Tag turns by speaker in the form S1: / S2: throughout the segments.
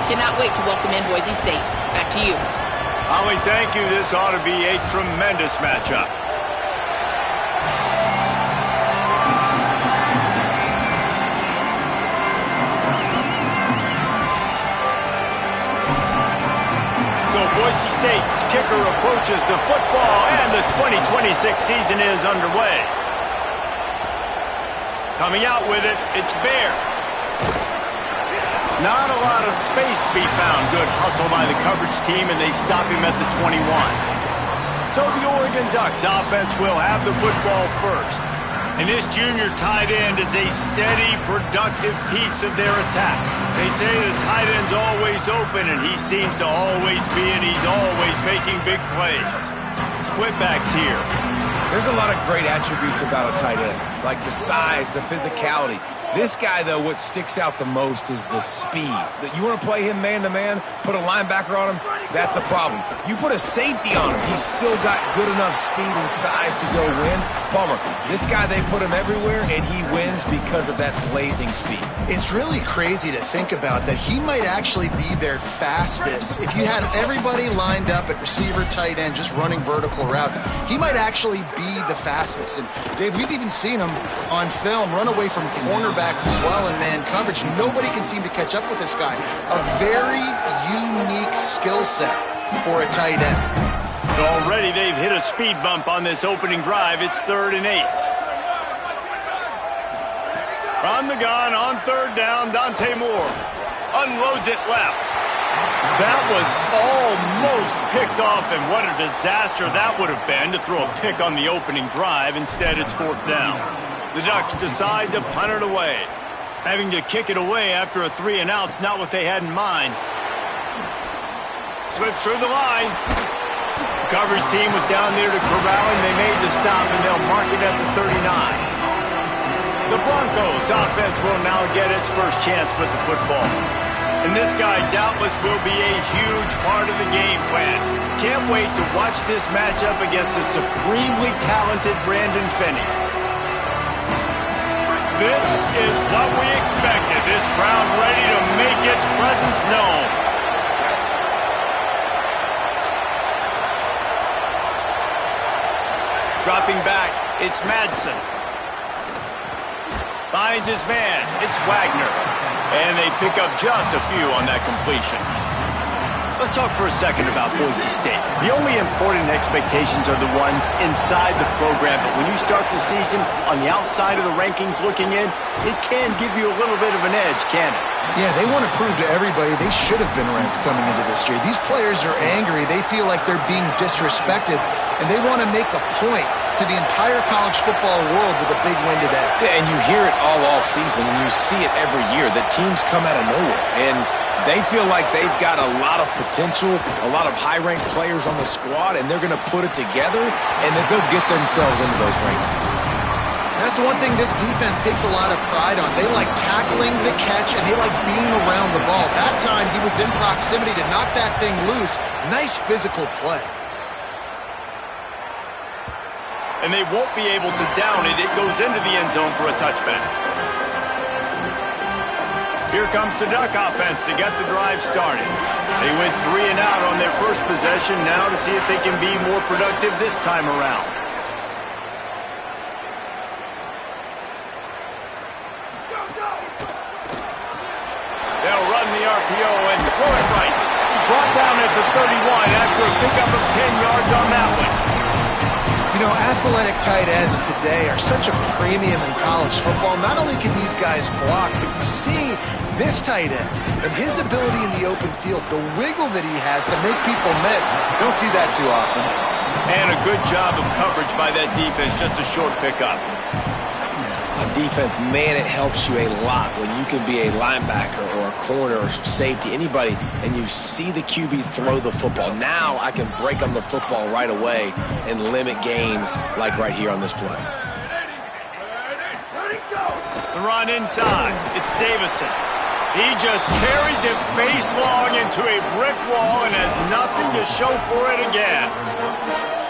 S1: Cannot wait to welcome in Boise State. Back to you.
S2: Holly, thank you. This ought to be a tremendous matchup. So Boise State's kicker approaches the football, and the 2026 season is underway. Coming out with it, it's Bear. Not a lot of space to be found. Good hustle by the coverage team, and they stop him at the 21. So the Oregon Ducks offense will have the football first. And this junior tight end is a steady, productive piece of their attack. They say the tight end's always open, and he seems to always be, and he's always making big plays. Split backs here.
S3: There's a lot of great attributes about a tight end, like the size, the physicality. This guy, though, what sticks out the most is the speed. You want to play him man-to-man, put a linebacker on him, that's a problem. You put a safety on him, he's still got good enough speed and size to go win. Palmer, this guy, they put him everywhere, and he wins because of that blazing speed.
S4: It's really crazy to think about that he might actually be their fastest. If you had everybody lined up at receiver, tight end, just running vertical routes, he might actually be the fastest. And, Dave, we've even seen him on film run away from cornerbacks as well in man coverage. Nobody can seem to catch up with this guy. A very unique skill set for a tight end.
S2: So already they've hit a speed bump on this opening drive. It's 3rd and 8. From the gun on 3rd down, Dante Moore unloads it left. That was almost picked off, and what a disaster that would have been to throw a pick on the opening drive. Instead, it's 4th down. The Ducks decide to punt it away. Having to kick it away after a 3-and-out's not what they had in mind. Slips through the line. The coverage team was down there to corral him. They made the stop, and they'll mark it at the 39. The Broncos offense will now get its first chance with the football. And this guy doubtless will be a huge part of the game plan. Can't wait to watch this matchup against the supremely talented Brandon Finney. This is what we expected. This crowd ready to make its presence known. Dropping back, it's Madsen. Finds his man, it's Wagner. And they pick up just a few on that completion. Let's talk for a second about Boise State. The only important expectations are the ones inside the program, but when you start the season on the outside of the rankings looking in, it can give you a little bit of an edge, can it?
S4: Yeah, they want to prove to everybody they should have been ranked coming into this year. These players are angry. They feel like they're being disrespected, and they want to make a point to the entire college football world with a big win today.
S3: Yeah, and you hear it all season, and you see it every year. The teams come out of nowhere, and they feel like they've got a lot of potential, a lot of high-ranked players on the squad, and they're going to put it together, and that they'll get themselves into those rankings.
S4: That's one thing this defense takes a lot of pride on. They like tackling the catch, and they like being around the ball. That time, he was in proximity to knock that thing loose. Nice physical play.
S2: And they won't be able to down it. It goes into the end zone for a touchback. Here comes the Duck offense to get the drive started. They went 3-and-out on their first possession, now to see if they can be more productive this time around. They'll run the RPO and throw it right. Brought down at the 31 after a pickup of 10 yards on that one.
S4: You know, athletic tight ends today are such a premium in college football. Not only can these guys block, but you see this tight end and his ability in the open field, the wiggle that he has to make people miss. Don't see that too often.
S2: And a good job of coverage by that defense, just a short pickup.
S3: On defense, man, it helps you a lot when you can be a linebacker or a corner or safety, anybody, and you see the QB throw the football. Now I can break on the football right away and limit gains like right here on this play.
S2: The run inside. It's Davison. He just carries it face long into a brick wall and has nothing to show for it again.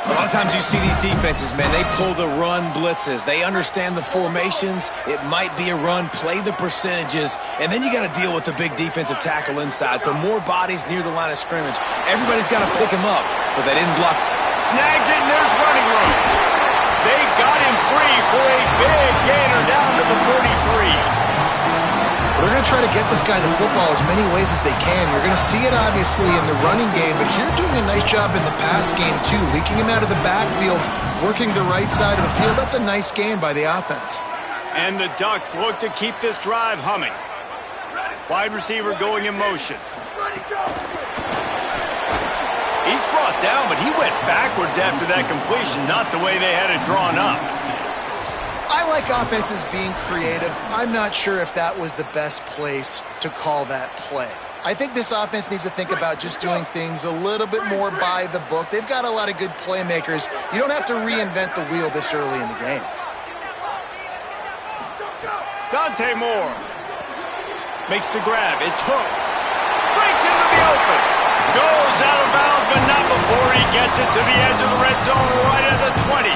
S3: A lot of times you see these defenses, man, they pull the run blitzes. They understand the formations. It might be a run, play the percentages, and then you got to deal with the big defensive tackle inside. So more bodies near the line of scrimmage. Everybody's got to pick him up, but they didn't block.
S2: Snags it, and there's running room. They got him free for a big gainer down to the 43.
S4: They're going to try to get this guy the football as many ways as they can. You're going to see it, obviously, in the running game, but here doing a nice job in the pass game, too. Leaking him out of the backfield, working the right side of the field. That's a nice gain by the offense.
S2: And the Ducks look to keep this drive humming. Wide receiver going in motion. He's brought down, but he went backwards after that completion, not the way they had it drawn up.
S4: I like offenses being creative. I'm not sure if that was the best place to call that play. I think this offense needs to think about just doing things a little bit more by the book. They've got a lot of good playmakers. You don't have to reinvent the wheel this early in the game.
S2: Dante Moore makes the grab. It's Hooks. Breaks into the open. Goes out of bounds, but not before he gets it to the edge of the red zone right at the 20.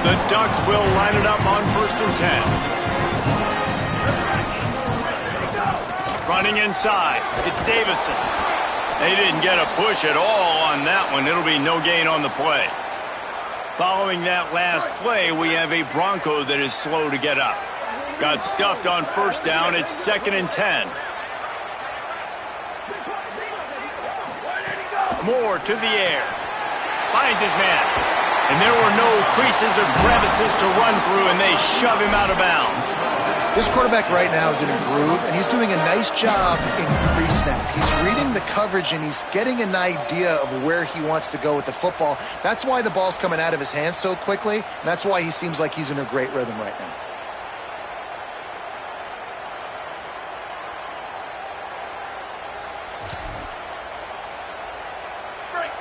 S2: The Ducks will line it up on 1st and 10. Running inside, it's Davison. They didn't get a push at all on that one. It'll be no gain on the play. Following that last play, we have a Bronco that is slow to get up. Got stuffed on 1st down. It's 2nd and 10. Moore to the air. Finds his man. And there were no creases or crevices to run through, and they shove him out of bounds.
S4: This quarterback right now is in a groove, and he's doing a nice job in pre-snap. He's reading the coverage, and he's getting an idea of where he wants to go with the football. That's why the ball's coming out of his hands so quickly, and that's why he seems like he's in a great rhythm right now.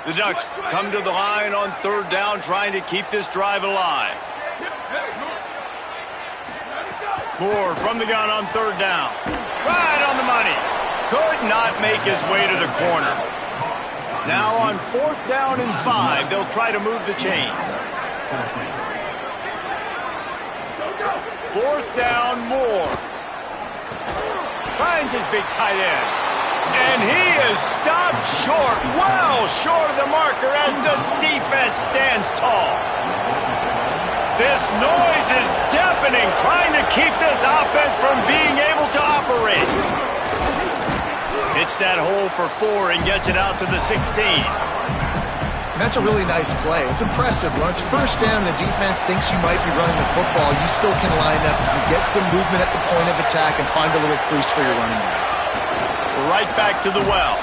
S2: The Ducks come to the line on 3rd down, trying to keep this drive alive. Moore from the gun on 3rd down. Right on the money. Could not make his way to the corner. Now on 4th down and 5, they'll try to move the chains. 4th down, Moore. Finds his big tight end. And he is stopped short, well short of the marker as the defense stands tall. This noise is deafening, trying to keep this offense from being able to operate. Hits that hole for 4 and gets it out to the 16.
S4: And that's a really nice play. It's impressive. When it's 1st down and the defense thinks you might be running the football, you still can line up, you get some movement at the point of attack, and find a little crease for your running back.
S2: Right back to the well.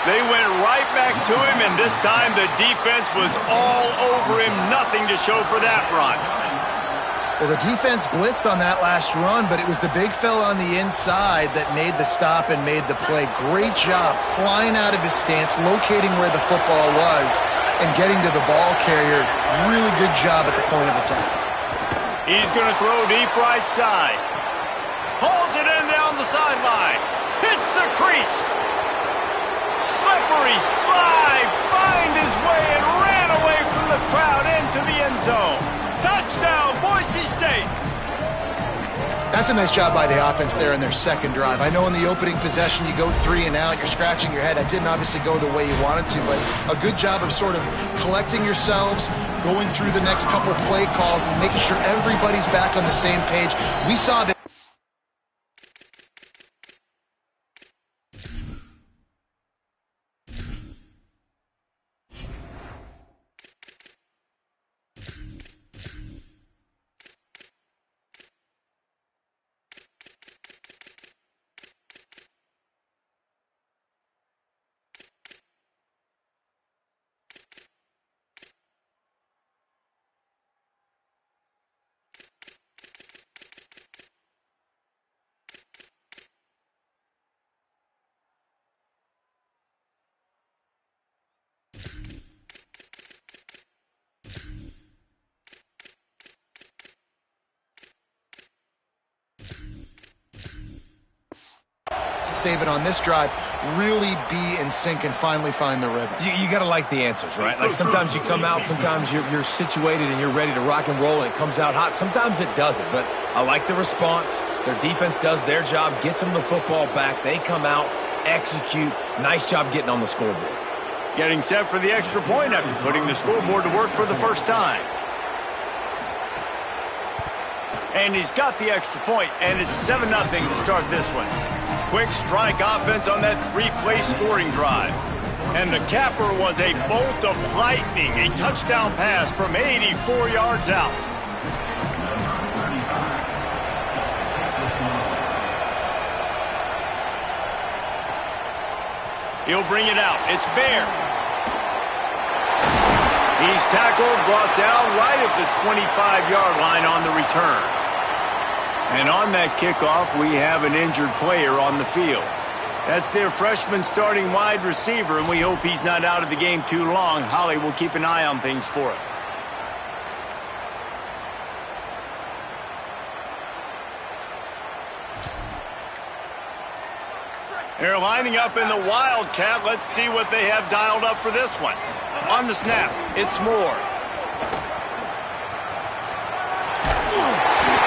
S2: They went right back to him, and this time the defense was all over him. Nothing to show for that run.
S4: Well, the defense blitzed on that last run, but it was the big fella on the inside that made the stop and made the play. Great job flying out of his stance, locating where the football was, and getting to the ball carrier. Really good job at the point of attack.
S2: He's going to throw deep right side. Pulls it in down the sideline. Hits the crease. Slippery slide. Find his way and ran away from the crowd into the end zone. Touchdown, Boise State.
S4: That's a nice job by the offense there in their 2nd drive. I know in the opening possession you go 3 and out, you're scratching your head. That didn't obviously go the way you wanted to, but a good job of sort of collecting yourselves, going through the next couple play calls, and making sure everybody's back on the same page. We saw that. David, on this drive, really be in sync and finally find the rhythm?
S3: You got to like the answers, right? Like sometimes you come out, sometimes you're situated and you're ready to rock and roll and it comes out hot. Sometimes it doesn't, but I like the response. Their defense does their job, gets them the football back. They come out, execute. Nice job getting on the scoreboard.
S2: Getting set for the extra point after putting the scoreboard to work for the first time. And he's got the extra point, and it's 7-0 to start this one. Quick strike offense on that three-play scoring drive. And the capper was a bolt of lightning, a touchdown pass from 84 yards out. He'll bring it out. It's Bear. He's tackled, brought down right at the 25-yard line on the return. And on that kickoff, we have an injured player on the field. That's their freshman starting wide receiver, and we hope he's not out of the game too long. Holly will keep an eye on things for us. They're lining up in the Wildcat. Let's see what they have dialed up for this one. On the snap, it's Moore.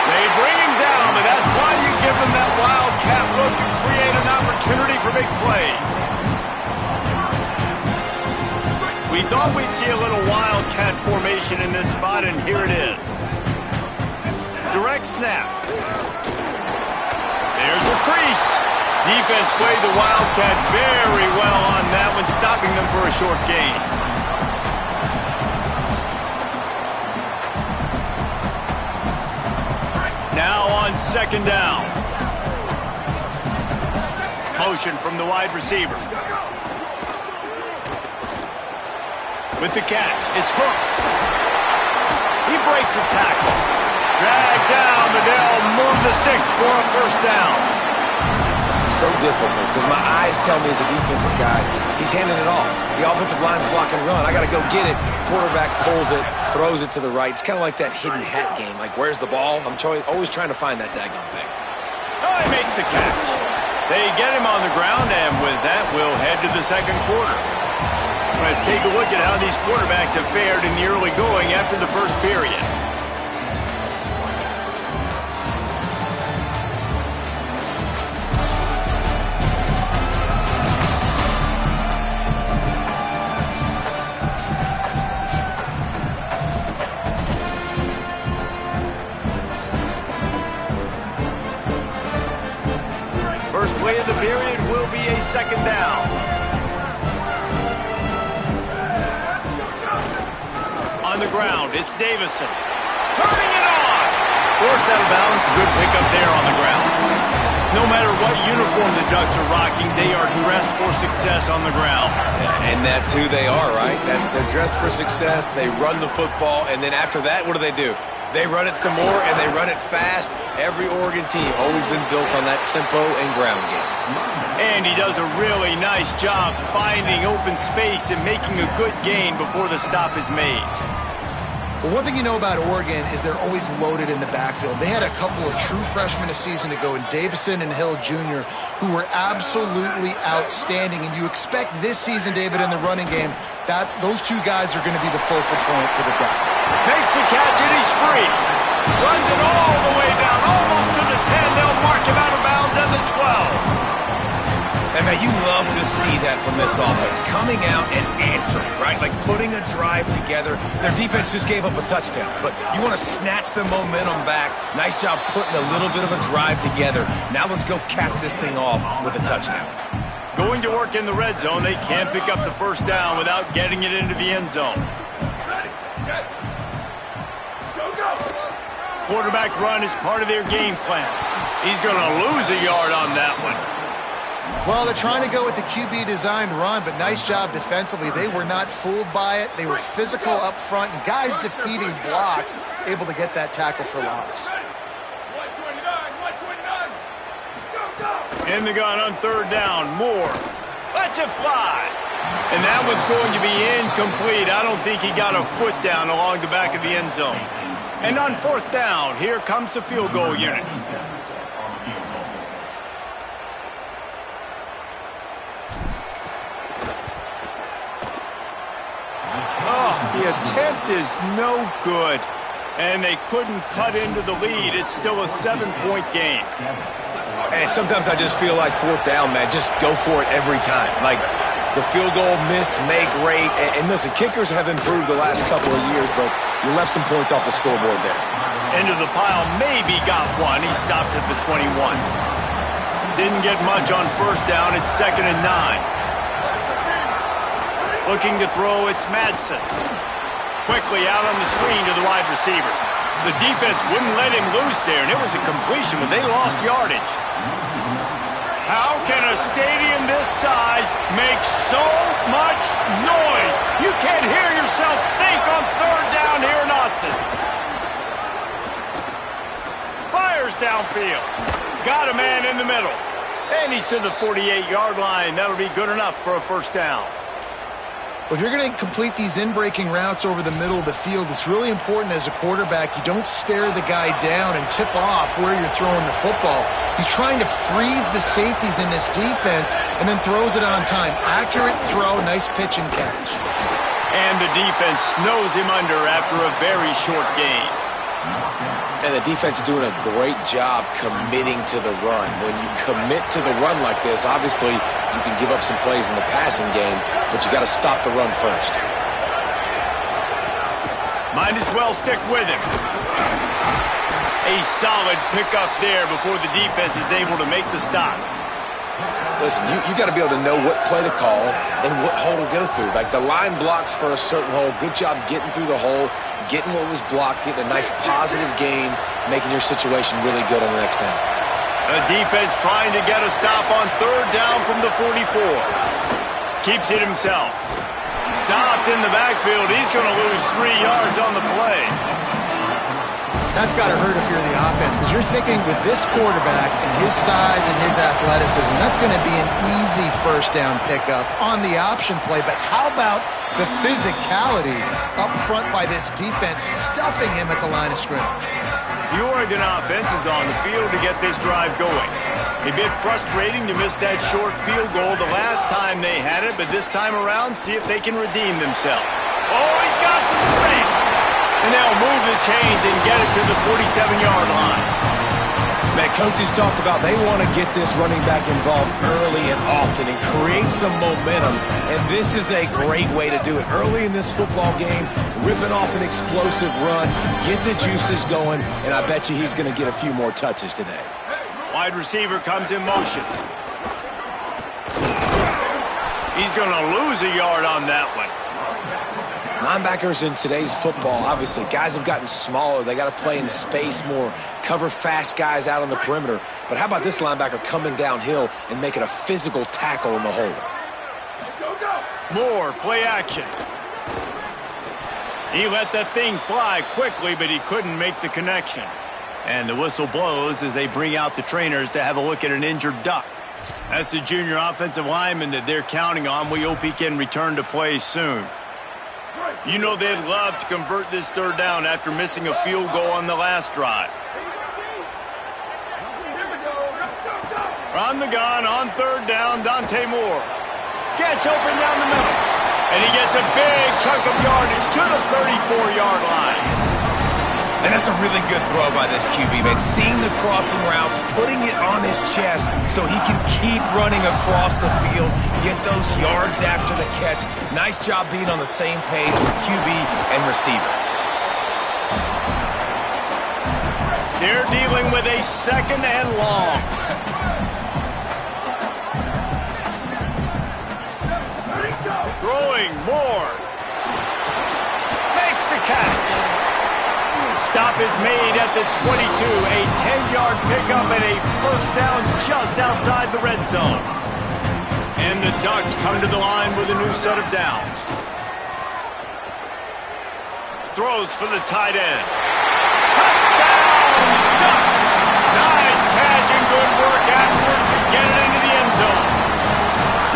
S2: They bring him down, but that's why you give them that Wildcat look to create an opportunity for big plays. We thought we'd see a little Wildcat formation in this spot, and here it is. Direct snap. There's a crease. Defense played the Wildcat very well on that one, stopping them for a short gain. Now on second down. Motion from the wide receiver. With the catch, it's Hooks. He breaks a tackle. Dragged down, but they'll move the sticks for a first down.
S3: So difficult because my eyes tell me as a defensive guy, he's handing it off. The offensive line's block and run. I got to go get it. Quarterback pulls it, throws it to the right. It's kind of like that hidden hat game. Like, where's the ball? I'm always trying to find that daggone thing.
S2: Oh, he makes the catch. They get him on the ground, and with that, we'll head to the second quarter. Let's take a look at how these quarterbacks have fared in the early going after the first period. First play of the period will be a second down. On the ground, it's Davison. Turning it on! Forced out of bounds, good pickup there on the ground. No matter what uniform the Ducks are rocking, they are dressed for success on the ground.
S3: Yeah, and that's who they are, right? They're dressed for success, they run the football, and then after that, what do? They run it some more, and they run it fast. Every Oregon team always been built on that tempo and ground game.
S2: And he does a really nice job finding open space and making a good gain before the stop is made.
S4: Well, one thing you know about Oregon is they're always loaded in the backfield. They had a couple of true freshmen a season ago in Davison and Hill Jr., who were absolutely outstanding. And you expect this season, David, in the running game, those two guys are going to be the focal point for the Ducks.
S2: Makes the catch and he's free. Runs it all the way down, almost to the 10. They'll mark him out of bounds at the 12.
S3: And man, you love to see that from this offense. Coming out and answering, right? Like putting a drive together. Their defense just gave up a touchdown, but you want to snatch the momentum back. Nice job putting a little bit of a drive together. Now let's go cap this thing off with a touchdown.
S2: Going to work in the red zone. They can't pick up the first down without getting it into the end zone. Quarterback run is part of their game plan. He's going to lose a yard on that one.
S4: Well, they're trying to go with the QB designed run, but nice job defensively. They were not fooled by it. They were physical up front, and guys defeating blocks, able to get that tackle for loss.
S2: In the gun on third down, Moore. Lets it fly. And that one's going to be incomplete. I don't think he got a foot down along the back of the end zone. And on fourth down, here comes the field goal unit. attempt is no good. And they couldn't cut into the lead. It's still a 7-point game.
S3: And sometimes I just feel like fourth down, man. Just go for it every time. Like, the field goal miss, make great. And listen, kickers have improved the last couple of years, but you left some points off the scoreboard there.
S2: Into the pile, maybe got one. He stopped at the 21. Didn't get much on first down. It's 2nd and 9. Looking to throw, it's Madsen. Quickly out on the screen to the wide receiver. The defense wouldn't let him loose there, and it was a completion, but they lost yardage. How can a stadium this size make so much noise? You can't hear yourself think on third down here in Autzen. Fires downfield. Got a man in the middle. And he's to the 48-yard line. That'll be good enough for a first down.
S4: Well, if you're going to complete these in-breaking routes over the middle of the field, it's really important as a quarterback you don't stare the guy down and tip off where you're throwing the football. He's trying to freeze the safeties in this defense and then throws it on time. Accurate throw, nice pitch and catch.
S2: And the defense snows him under after a very short gain.
S3: And the defense doing a great job committing to the run. When you commit to the run like this, obviously you can give up some plays in the passing game, but you got to stop the run first.
S2: Might as well stick with him. A solid pickup there before the defense is able to make the stop.
S3: Listen, you got to be able to know what play to call and what hole to go through. Like, the line blocks for a certain hole. Good job getting through the hole, getting what was blocked, getting a nice positive gain, making your situation really good on the next down.
S2: The defense trying to get a stop on third down from the 44. Keeps it himself. Stopped in the backfield. He's going to lose 3 yards on the play.
S4: That's got to hurt if you're the offense, because you're thinking with this quarterback and his size and his athleticism, that's going to be an easy first down pickup on the option play. But how about the physicality up front by this defense, stuffing him at the line of scrimmage?
S2: The Oregon offense is on the field to get this drive going. A bit frustrating to miss that short field goal the last time they had it, but this time around, see if they can redeem themselves. Oh, he's got some space. And they'll move the chains and get it to the 47-yard line.
S3: Man, coaches talked about they want to get this running back involved early and often and create some momentum, and this is a great way to do it. Early in this football game, ripping off an explosive run, get the juices going, and I bet you he's going to get a few more touches today.
S2: Wide receiver comes in motion. He's going to lose a yard on that one.
S3: Linebackers in today's football, obviously, guys have gotten smaller. They got to play in space more, cover fast guys out on the perimeter. But how about this linebacker coming downhill and making a physical tackle in the hole?
S2: More play action. He let that thing fly quickly, but he couldn't make the connection. And the whistle blows as they bring out the trainers to have a look at an injured duck. That's the junior offensive lineman that they're counting on. We hope he can return to play soon. You know they'd love to convert this third down after missing a field goal on the last drive. On the gun, on third down, Dante Moore. Gets open down the middle. And he gets a big chunk of yardage to the 34-yard line.
S3: And that's a really good throw by this QB, man. Seeing the crossing routes, putting it on his chest so he can keep running across the field, get those yards after the catch. Nice job being on the same page with QB and receiver.
S2: They're dealing with a second and long. Throwing more. Makes the catch. Stop is made at the 22. A 10-yard pickup and a first down just outside the red zone. And the Ducks come to the line with a new set of downs. Throws for the tight end. Touchdown, Ducks! Nice catch and good work afterwards to get it into the end zone.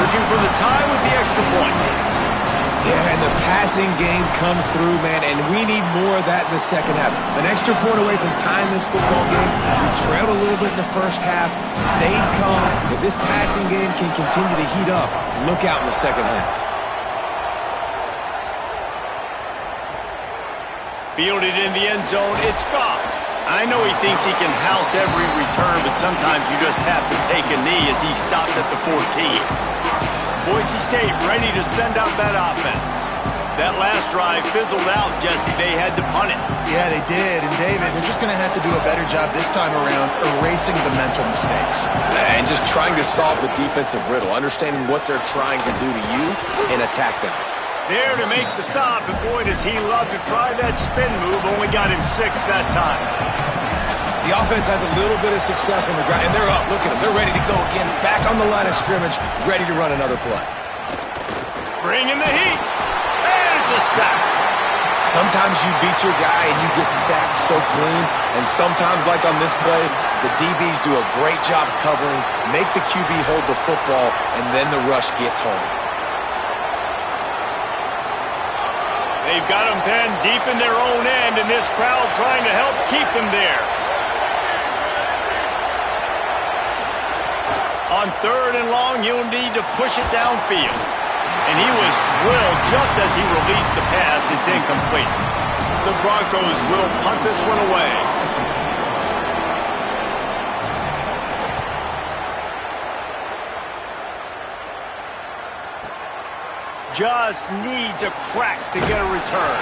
S2: Looking for the tie with the extra point.
S3: Yeah, and the passing game comes through, man, and we need more of that in the second half. An extra point away from tying this football game. We trailed a little bit in the first half, stayed calm. If this passing game can continue to heat up, look out in the second half.
S2: Fielded in the end zone, it's gone. I know he thinks he can house every return, but sometimes you just have to take a knee as he stopped at the 14. Boise State ready to send out that offense. That last drive fizzled out, Jesse. They had to punt it.
S4: Yeah, they did. And, David, they're just going to have to do a better job this time around erasing the mental mistakes.
S3: And just trying to solve the defensive riddle, understanding what they're trying to do to you and attack them.
S2: There to make the stop, and boy, does he love to try that spin move. Only got him 6 that time.
S3: The offense has a little bit of success on the ground, and they're up. Look at them. They're ready to go again, back on the line of scrimmage, ready to run another play.
S2: Bringing the heat. A sack.
S3: Sometimes you beat your guy and you get sacked so clean, and sometimes, like on this play, the DBs do a great job covering, make the QB hold the football, and then the rush gets home.
S2: They've got them penned deep in their own end, and this crowd trying to help keep them there. On 3rd and long, you'll need to push it downfield. And he was drilled just as he released the pass. It's incomplete. The Broncos will punt this one away. Just needs a crack to get a return.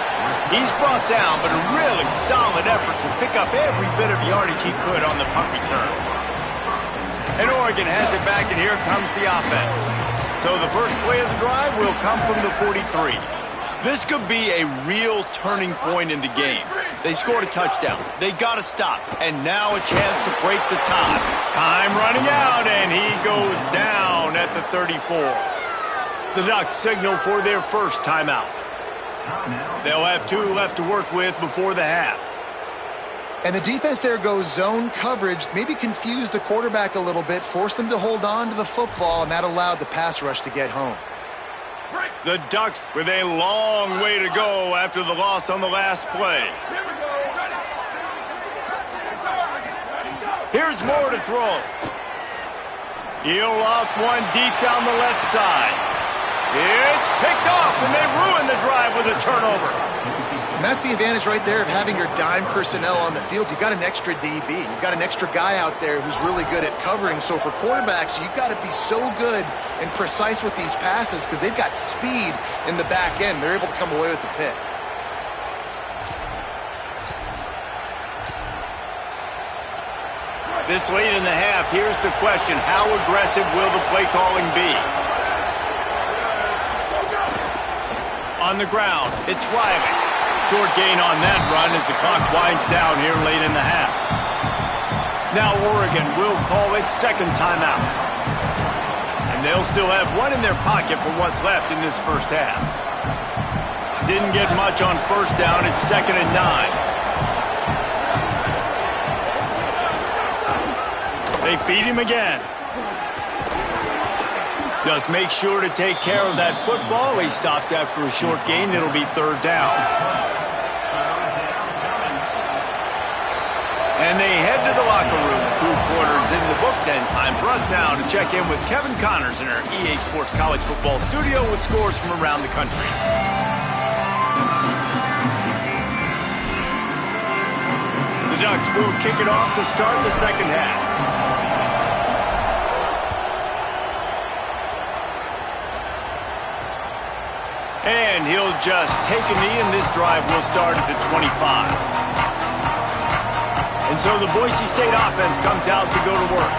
S2: He's brought down, but a really solid effort to pick up every bit of yardage he could on the punt return. And Oregon has it back, and here comes the offense. So the first play of the drive will come from the 43. This could be a real turning point in the game. They scored a touchdown. They got to stop. And now a chance to break the tie. Time running out, and he goes down at the 34. The Ducks signal for their first timeout. They'll have 2 left to work with before the half.
S4: And the defense there goes zone coverage, maybe confused the quarterback a little bit, forced him to hold on to the football, and that allowed the pass rush to get home.
S2: The Ducks with a long way to go after the loss on the last play. Here's more to throw. He'll loft one deep down the left side. It's picked off, and they ruin the drive with a turnover.
S4: And that's the advantage right there of having your dime personnel on the field. You've got an extra DB. You've got an extra guy out there who's really good at covering. So for quarterbacks, you've got to be so good and precise with these passes because they've got speed in the back end. They're able to come away with the pick.
S2: This late in the half, here's the question. How aggressive will the play calling be? On the ground, it's Riley. Short gain on that run as the clock winds down here late in the half. Now Oregon will call its second timeout. And they'll still have one in their pocket for what's left in this first half. Didn't get much on first down. It's 2nd and 9. They feed him again. Just make sure to take care of that football. He stopped after a short gain. It'll be 3rd down. And they head to the locker room. 2 quarters in the books, and time for us now to check in with Kevin Connors in our EA Sports College Football studio with scores from around the country. The Ducks will kick it off to start the second half. And he'll just take a knee, and this drive will start at the 25. And so the Boise State offense comes out to go to work.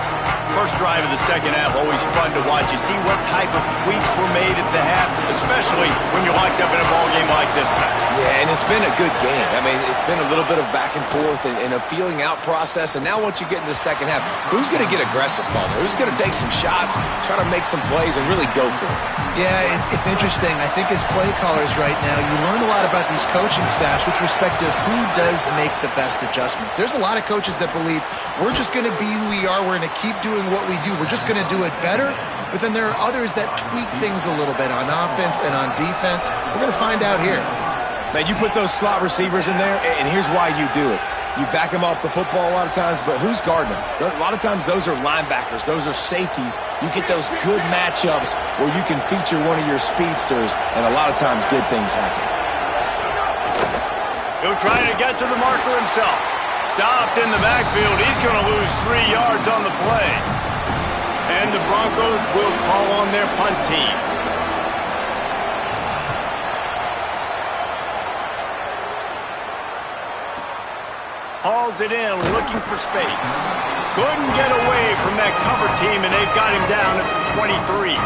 S2: First drive of the second half, always fun to watch. You see what type of tweaks were made at the half, especially when you're locked up in a ball game like this one.
S3: Yeah, and it's been a good game. I mean, it's been a little bit of back and forth and a feeling out process. And now once you get into the second half, who's going to get aggressive, Palmer? Who's going to take some shots, try to make some plays, and really go for it?
S4: Yeah, it's interesting. I think as play callers right now, you learn a lot about these coaching staffs with respect to who does make the best adjustments. There's a lot of coaches that believe we're just going to be who we are. We're going to keep doing what we do. We're just going to do it better. But then there are others that tweak things a little bit on offense and on defense. We're going to find out here.
S3: Man, you put those slot receivers in there, and here's why you do it. You back them off the football a lot of times, but who's guarding them? A lot of times those are linebackers. Those are safeties. You get those good matchups where you can feature one of your speedsters, and a lot of times good things happen.
S2: He'll try to get to the marker himself. Stopped in the backfield. He's going to lose 3 yards on the play. And the Broncos will call on their punt team. Hauls it in, looking for space. Couldn't get away from that cover team, and they've got him down at the 23.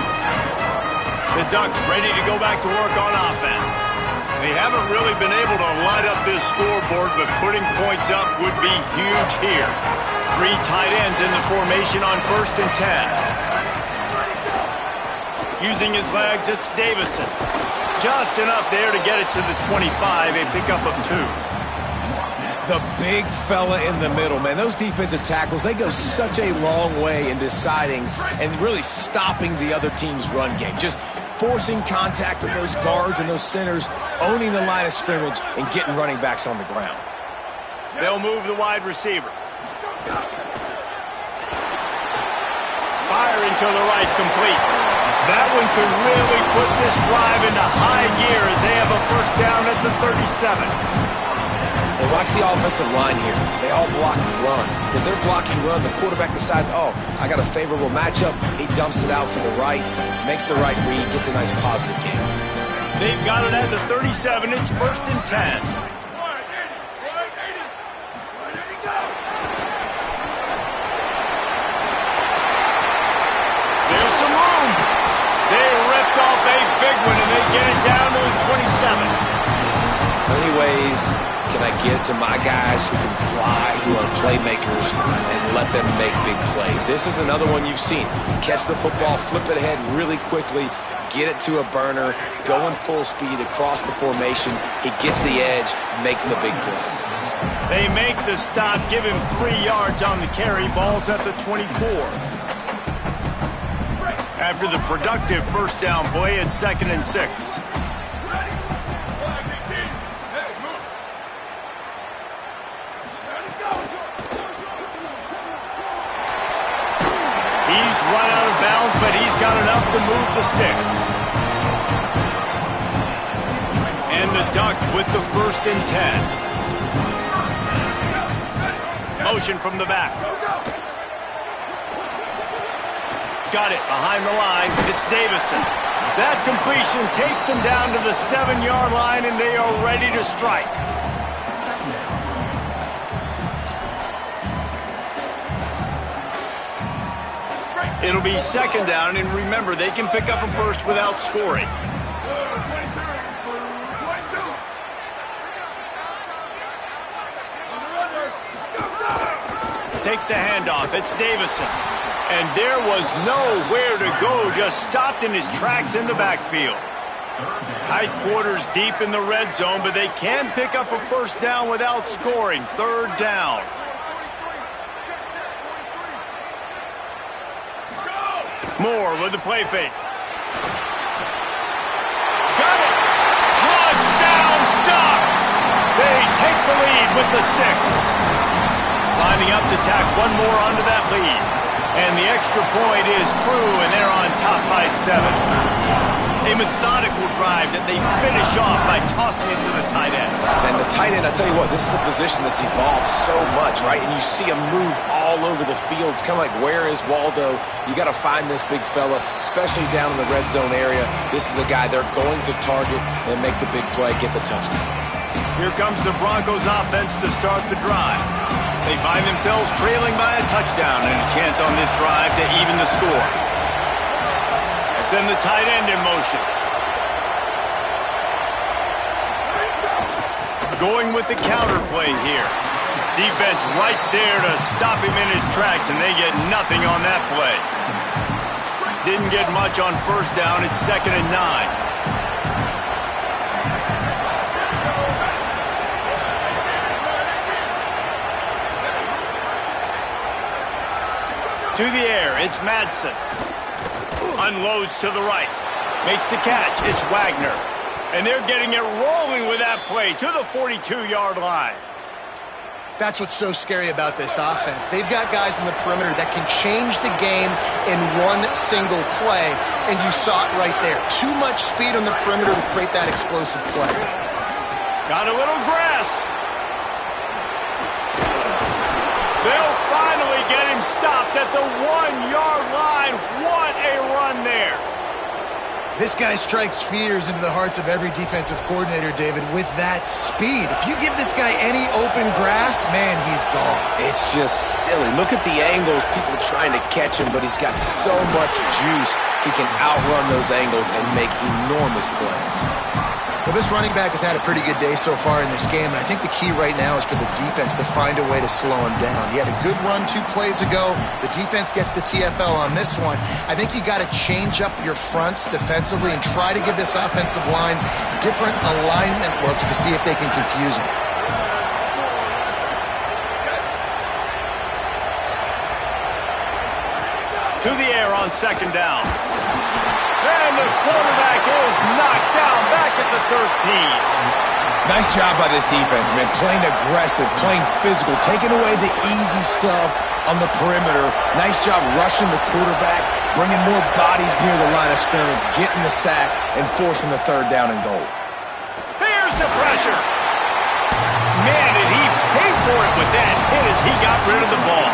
S2: The Ducks ready to go back to work on offense. They haven't really been able to light up this scoreboard, but putting points up would be huge here. 3 tight ends in the formation on 1st and 10. Using his legs, it's Davison. Just enough there to get it to the 25, a pickup of 2.
S3: The big fella in the middle, man. Those defensive tackles, they go such a long way in deciding and really stopping the other team's run game. Just forcing contact with those guards and those centers, owning the line of scrimmage, and getting running backs on the ground.
S2: They'll move the wide receiver. Fire into the right, complete. That one could really put this drive into high gear as they have a 1st down at the 37.
S3: And watch the offensive line here. They all block and run. As they're blocking run, the quarterback decides, oh, I got a favorable matchup. He dumps it out to the right, makes the right read, gets a nice positive gain.
S2: They've got it at the 37. It's 1st and 10. There's some room. They ripped off a big one, and they get it down to the 27.
S3: How many ways can I get to my guys who can fly, who are playmakers, and let them make big plays? This is another one you've seen. Catch the football, flip it ahead really quickly, get it to a burner, going full speed across the formation. He gets the edge, makes the big play.
S2: They make the stop, give him 3 yards on the carry. Ball's at the 24. After the productive 1st down play, it's 2nd and 6. He's run out of bounds, but he's got enough to move the sticks. And the Ducks with the 1st and 10. Motion from the back. Got it behind the line. It's Davison. That completion takes them down to the 7-yard line, and they are ready to strike. It'll be 2nd down, and remember, they can pick up a 1st without scoring. Takes the handoff. It's Davison. And there was nowhere to go, just stopped in his tracks in the backfield. Tight quarters deep in the red zone, but they can pick up a 1st down without scoring. 3rd down. Moore with the play fake. Got it! Touchdown, Ducks! They take the lead with the 6. Lining up to tack one more onto that lead. And the extra point is true, and they're on top by 7. A methodical drive that they finish off by tossing it to the tight end.
S3: And the tight end, I tell you what, this is a position that's evolved so much, right? And you see him move all over the field. It's kind of like, where is Waldo? You got to find this big fella, especially down in the red zone area. This is the guy they're going to target and make the big play, get the touchdown.
S2: Here comes the Broncos offense to start the drive. They find themselves trailing by a touchdown and a chance on this drive to even the score. Send the tight end in motion. Going with the counter play here. Defense right there to stop him in his tracks, and they get nothing on that play. Didn't get much on 1st down. It's 2nd and 9. To the air, it's Madsen. Unloads to the right. Makes the catch. It's Wagner. And they're getting it rolling with that play to the 42-yard line.
S4: That's what's so scary about this offense. They've got guys in the perimeter that can change the game in one single play, and you saw it right there. Too much speed on the perimeter to create that explosive play.
S2: Got a little grass. They'll finally get him stopped at the 1-yard line. What a run there.
S4: This guy strikes fears into the hearts of every defensive coordinator, David, with that speed. If you give this guy any open grass, man, he's gone.
S3: It's just silly. Look at the angles, people trying to catch him, but he's got so much juice. He can outrun those angles and make enormous plays.
S4: Well, this running back has had a pretty good day so far in this game, and I think the key right now is for the defense to find a way to slow him down. He had a good run 2 plays ago. The defense gets the TFL on this one. I think you got to change up your fronts defensively and try to give this offensive line different alignment looks to see if they can confuse him.
S2: To the air on 2nd down. And the quarterback is knocked down back at the 13.
S3: Nice job by this defense, man. Playing aggressive, playing physical, taking away the easy stuff on the perimeter. Nice job rushing the quarterback, bringing more bodies near the line of scrimmage, getting the sack, and forcing the 3rd down and goal.
S2: Here's the pressure. Man, did he pay for it with that hit as he got rid of the ball.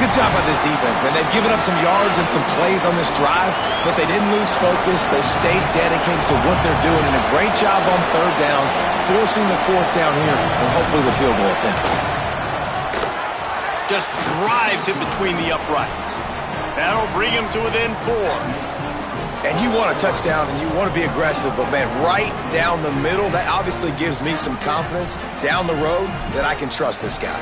S3: Good job by this defense, man. They've given up some yards and some plays on this drive, but they didn't lose focus. They stayed dedicated to what they're doing, and a great job on 3rd down, forcing the 4th down here, and hopefully the field goal attempt.
S2: Just drives it between the uprights. That'll bring him to within 4.
S3: And you want a touchdown, and you want to be aggressive, but, man, right down the middle, that obviously gives me some confidence down the road that I can trust this guy.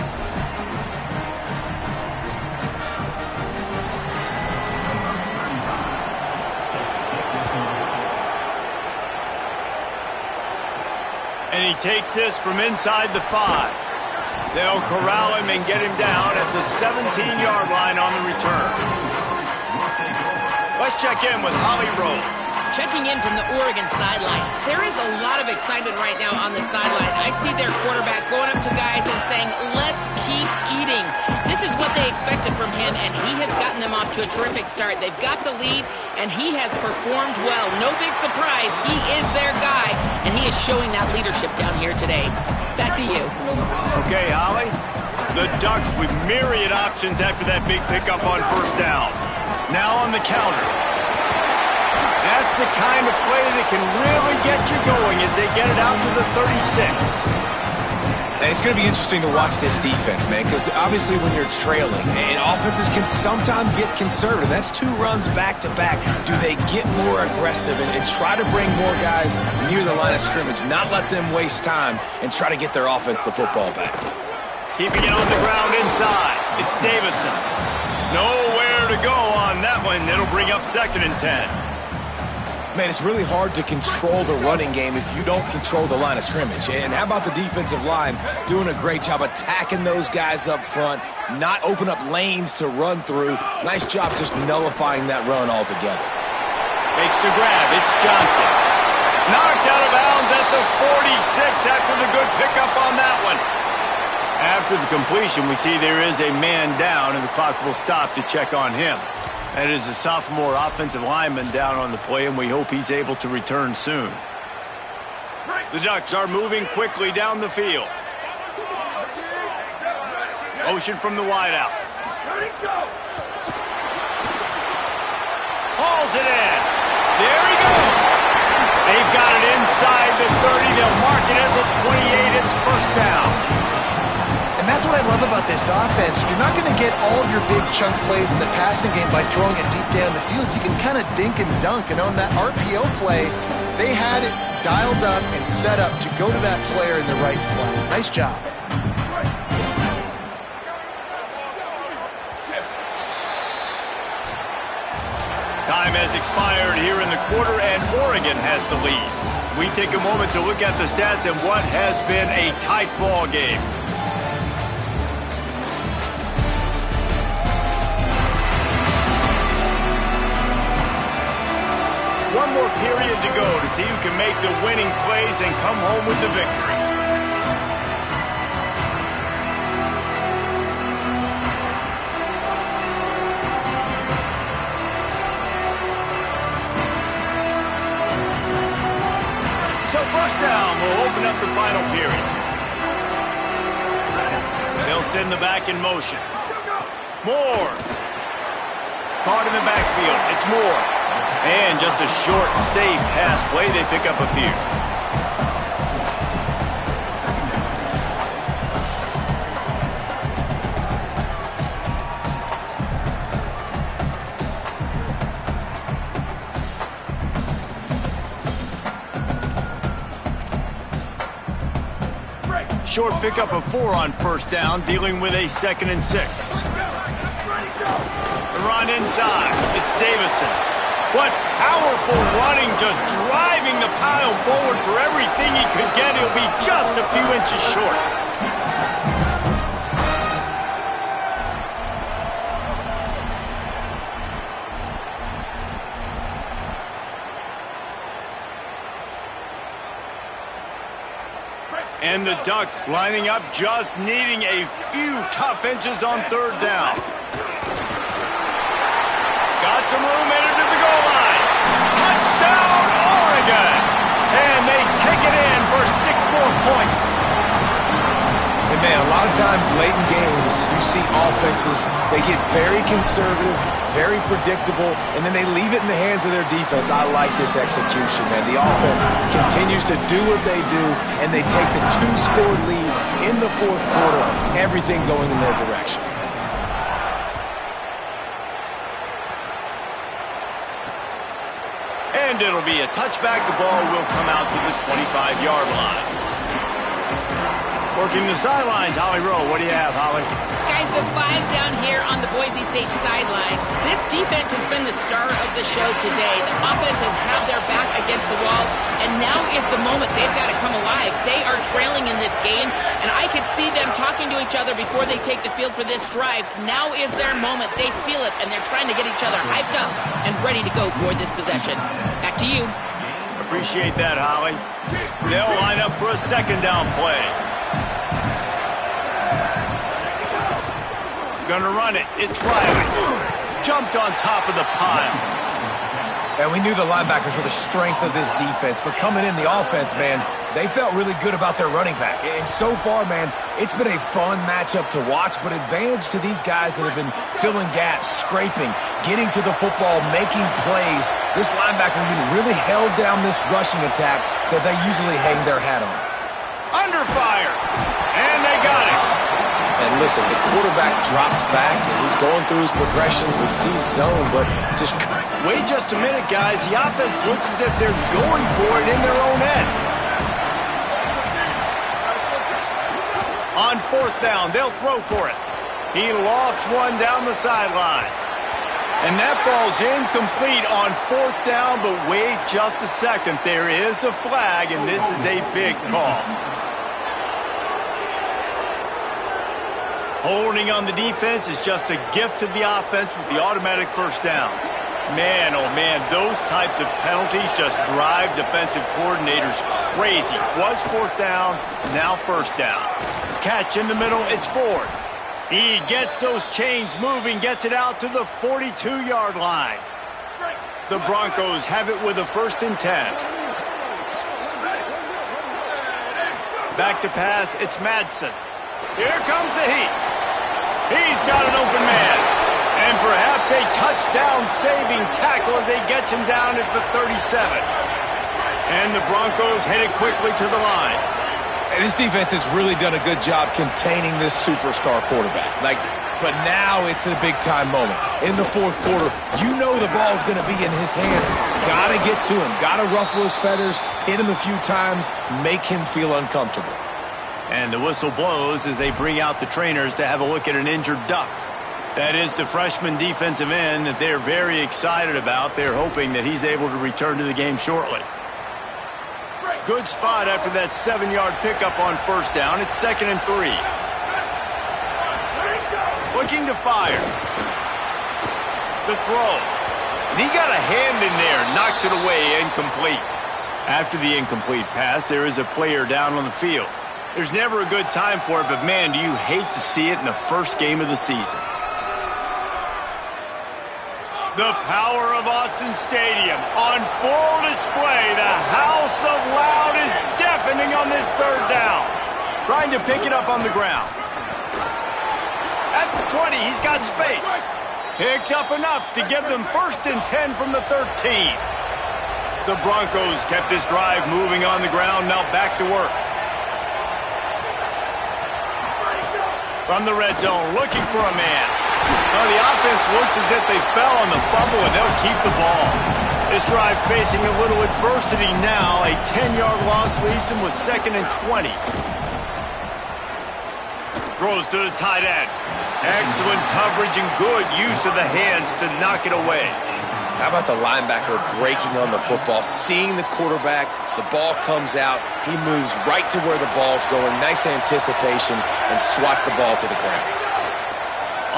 S2: And he takes this from inside the 5. They'll corral him and get him down at the 17-yard line on the return. Let's check in with Holly Rowe.
S1: Checking in from the Oregon sideline. There is a lot of excitement right now on the sideline. I see their quarterback going up to guys and saying, let's keep eating. This is what they expected from him, and he has gotten them off to a terrific start. They've got the lead, and he has performed well. No big surprise. He is their guy, and he is showing that leadership down here today. Back to you.
S2: Okay, Holly. The Ducks with myriad options after that big pickup on 1st down. Now on the counter. That's the kind of play that can really get you going as they get it out to the 36.
S3: And it's going to be interesting to watch this defense, man, because obviously when you're trailing, and offenses can sometimes get conservative. That's 2 runs back-to-back. Do they get more aggressive and try to bring more guys near the line of scrimmage, not let them waste time, and try to get their offense the football back?
S2: Keeping it on the ground inside. It's Davison. Nowhere to go on that one. It'll bring up 2nd and 10.
S3: Man, it's really hard to control the running game if you don't control the line of scrimmage. And how about the defensive line doing a great job attacking those guys up front, not open up lanes to run through. Nice job just nullifying that run altogether.
S2: Makes the grab. It's Johnson. Knocked out of bounds at the 46 after the good pickup on that one. After the completion, we see there is a man down, and the clock will stop to check on him. That is a sophomore offensive lineman down on the play, and we hope he's able to return soon. The Ducks are moving quickly down the field. Motion from the wideout. Hauls it in. There he goes. They've got it inside the 30. They'll mark it at the 28. It's 1st down.
S4: And that's what I love about this offense. You're not going to get all of your big chunk plays in the passing game by throwing it deep down the field. You can kind of dink and dunk. And on that RPO play, they had it dialed up and set up to go to that player in the right flat. Nice job.
S2: Time has expired here in the quarter, and Oregon has the lead. We take a moment to look at the stats and what has been a tight ball game. One more period to go to see who can make the winning plays and come home with the victory. So first down will open up the final period. They'll send the back in motion. Moore. Caught in the backfield. It's Moore. And just a short, safe pass play. They pick up a few. Short pickup of 4 on first down, dealing with a 2nd and 6. The run inside. It's Davison. What powerful running, just driving the pile forward for everything he could get. He'll be just a few inches short. And the Ducks lining up, just needing a few tough inches on third down. Got some room, headed to the goal line. Touchdown, Oregon! And they take it in for 6 more points.
S3: And man, a lot of times late in games, you see offenses, they get very conservative, very predictable, and then they leave it in the hands of their defense. I like this execution, man. The offense continues to do what they do, and they take the 2-score lead in the fourth quarter, everything going in their direction.
S2: And it'll be a touchback. The ball will come out to the 25-yard line. Working the sidelines, Holly Rowe. What do you have, Holly?
S1: Guys, the 5 down here on the Boise State sideline. This defense has been the star of the show today. The offense has had their back against the wall, and now is the moment they've got to come alive. They are trailing in this game, and I could see them talking to each other before they take the field for this drive. Now is their moment. They feel it, and they're trying to get each other hyped up and ready to go for this possession. Back to you.
S2: Appreciate that, Holly. They'll line up for a 2nd down play. Gonna run it. It's Riley. Jumped on top of the pile.
S3: And we knew the linebackers were the strength of this defense, but coming in the offense, man, they felt really good about their running back. And so far, man, it's been a fun matchup to watch, but advantage to these guys that have been filling gaps, scraping, getting to the football, making plays. This linebacker unit really held down this rushing attack that they usually hang their hat on.
S2: Under fire. And they got it.
S3: And listen, the quarterback drops back, and he's going through his progressions. We see zone, but just...
S2: Wait just a minute, guys. The offense looks as if they're going for it in their own end. On 4th down, they'll throw for it. He lofts one down the sideline. And that falls incomplete on 4th down, but wait just a second. There is a flag, and this is a big call. Holding on the defense is just a gift to the offense with the automatic first down. Man, oh man, those types of penalties just drive defensive coordinators crazy. Was 4th down, now 1st down. Catch in the middle, it's 4th. He gets those chains moving, gets it out to the 42-yard line. The Broncos have it with a 1st and 10. Back to pass, it's Madsen. Here comes the heat. He's got an open man. And perhaps a touchdown-saving tackle as they get him down at the 37. And the Broncos headed quickly to the line.
S3: And this defense has really done a good job containing this superstar quarterback. But now it's a big-time moment. In the fourth quarter, you know the ball's going to be in his hands. Got to get to him. Got to ruffle his feathers, hit him a few times, make him feel uncomfortable.
S2: And the whistle blows as they bring out the trainers to have a look at an injured Duck. That is the freshman defensive end that they're very excited about. They're hoping that he's able to return to the game shortly. Good spot after that 7-yard pickup on 1st down. It's 2nd and 3. Looking to fire. The throw. And he got a hand in there, knocks it away, incomplete. After the incomplete pass, there is a player down on the field. There's never a good time for it, but man, do you hate to see it in the first game of the season. The power of Autzen Stadium on full display. The house of loud is deafening on this third down. Trying to pick it up on the ground. At the 20, he's got space. Picks up enough to give them 1st and 10 from the 13. The Broncos kept this drive moving on the ground, now back to work. From the red zone, looking for a man. Well, the offense looks as if they fell on the fumble, and they'll keep the ball. This drive facing a little adversity now. A 10-yard loss leaves them with 2nd and 20. Throws to the tight end. Excellent coverage and good use of the hands to knock it away.
S3: How about the linebacker breaking on the football, seeing the quarterback, the ball comes out, he moves right to where the ball's going, nice anticipation, and swats the ball to the ground.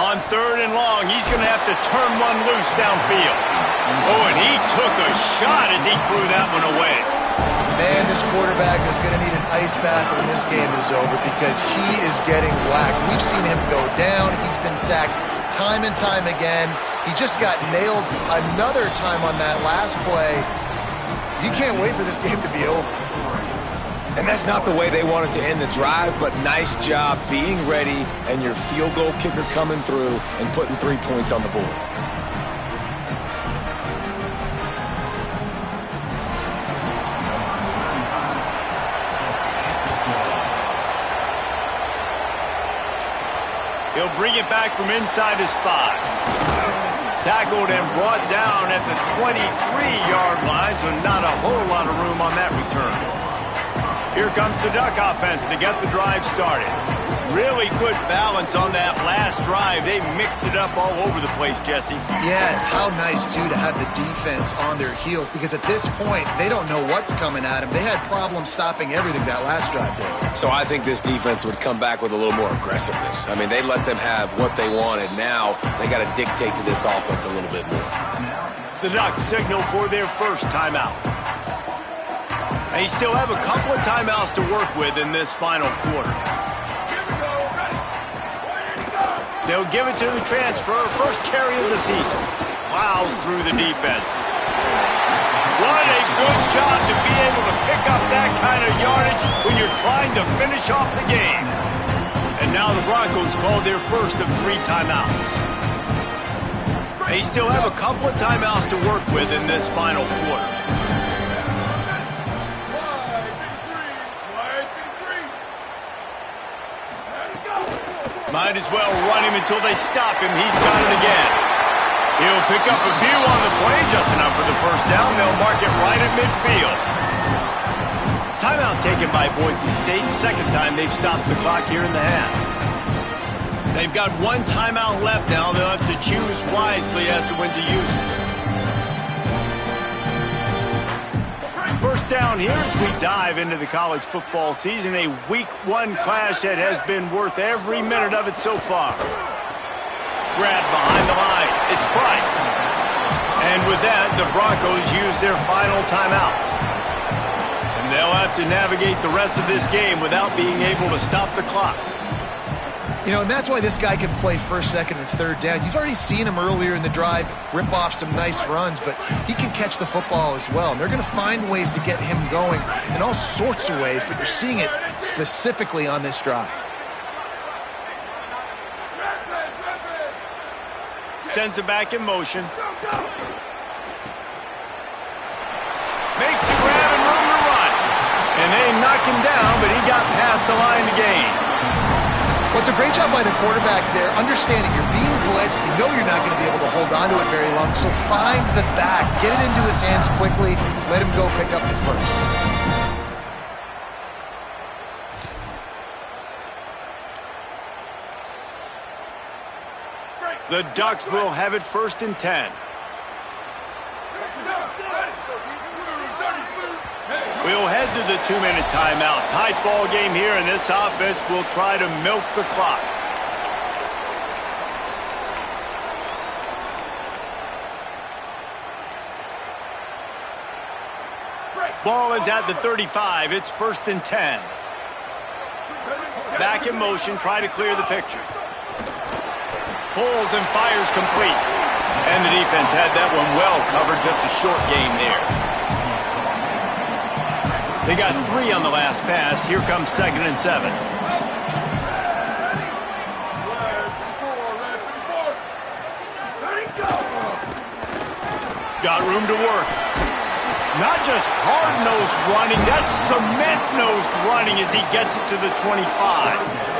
S2: On 3rd and long, he's going to have to turn one loose downfield. Oh, and he took a shot as he threw that one away.
S4: Man, this quarterback is going to need an ice bath when this game is over because he is getting whacked. We've seen him go down. He's been sacked time and time again. He just got nailed another time on that last play. You can't wait for this game to be over.
S3: And that's not the way they wanted to end the drive, but nice job being ready and your field goal kicker coming through and putting 3 points on the board.
S2: He'll bring it back from inside his 5. Tackled and brought down at the 23-yard line, so not a whole lot of room on that return. Here comes the Duck offense to get the drive started. Really good balance on that last drive. They mixed it up all over the place, Jesse.
S4: Yeah, how nice, too, to have the defense on their heels because at this point, they don't know what's coming at them. They had problems stopping everything that last drive did.
S3: So I think this defense would come back with a little more aggressiveness. I mean, they let them have what they wanted. Now they got to dictate to this offense a little bit more.
S2: The Ducks signal for their first timeout. They still have a couple of timeouts to work with in this final quarter. They'll give it to the transfer, first carry of the season. Plows through the defense. What a good job to be able to pick up that kind of yardage when you're trying to finish off the game. And now the Broncos called their first of 3 timeouts. They still have a couple of timeouts to work with in this final quarter. Might as well run him until they stop him. He's got it again. He'll pick up a few on the play, just enough for the first down. They'll mark it right at midfield. Timeout taken by Boise State. Second time they've stopped the clock here in the half. They've got 1 timeout left now. They'll have to choose wisely as to when to use it. First down here as we dive into the college football season. A week 1 clash that has been worth every minute of it so far. Grab behind the line. It's Price. And with that, the Broncos use their final timeout. And they'll have to navigate the rest of this game without being able to stop the clock.
S4: You know, and that's why this guy can play first, second, and third down. You've already seen him earlier in the drive rip off some nice runs, but he can catch the football as well. And they're going to find ways to get him going in all sorts of ways, but you're seeing it specifically on this drive.
S2: Sends it back in motion. Makes a grab and room to run. And they knocked him down, but he got past the line to gain.
S4: Well, it's a great job by the quarterback there, understanding you're being blitzed, you know you're not going to be able to hold on to it very long, so find the back, get it into his hands quickly, let him go pick up the first.
S2: The Ducks will have it 1st and 10. We'll head to the 2-minute timeout. Tight ball game here, and this offense will try to milk the clock. Ball is at the 35. It's 1st and 10. Back in motion, try to clear the picture. Pulls and fires complete. And the defense had that one well covered, just a short game there. They got 3 on the last pass. Here comes 2nd and 7. Got room to work. Not just hard-nosed running, that's cement-nosed running as he gets it to the 25.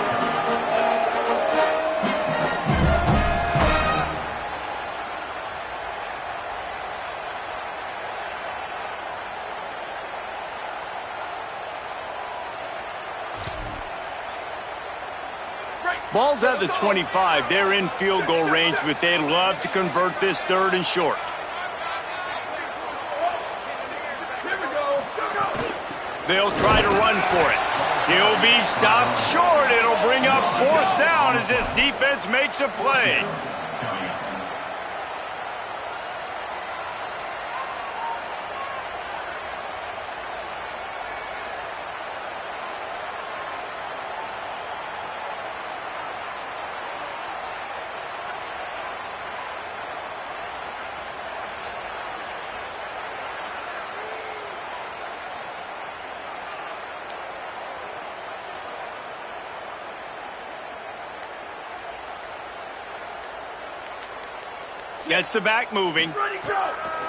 S2: Ball's at the 25. They're in field goal range, but they'd love to convert this 3rd and short. They'll try to run for it. He'll be stopped short. It'll bring up 4th down as this defense makes a play. Gets the back moving.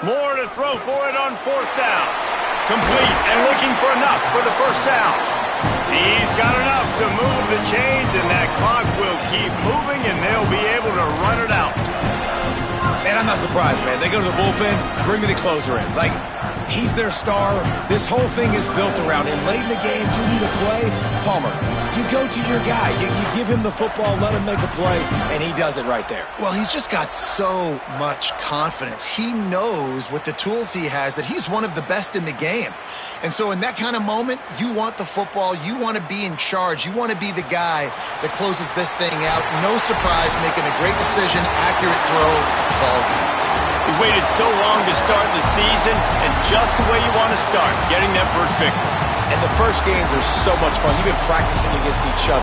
S2: More to throw for it on 4th down. Complete and looking for enough for the 1st down. He's got enough to move the chains, and that clock will keep moving, and they'll be able to run it out.
S3: Man, I'm not surprised, man. They go to the bullpen, bring me the closer in. Like, he's their star. This whole thing is built around him. Late in the game, you need a play. Palmer, you go to your guy. You give him the football, let him make a play, and he does it right there.
S4: Well, he's just got so much confidence. He knows with the tools he has that he's one of the best in the game. And so in that kind of moment, you want the football. You want to be in charge. You want to be the guy that closes this thing out. No surprise, making a great decision, accurate throw, ball game.
S2: He waited so long to start the season, and just the way you want to start, getting that first victory.
S3: And the first games are so much fun. You've been practicing against each other.